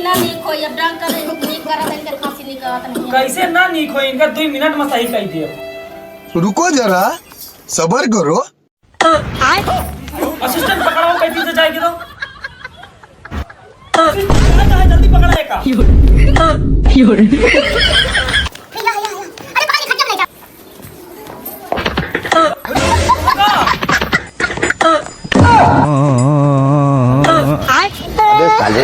ना नीक हो अब डॉक्टर नीक करा देन के खांसी निकलत नहीं कैसे ना नीक हो इनका 2 मिनट में सही कह दियो। रुको जरा सबर करो। असिस्टेंट पकड़ाओ कैसे से जाएगी तो जल्दी पकड़ाए का अबे साले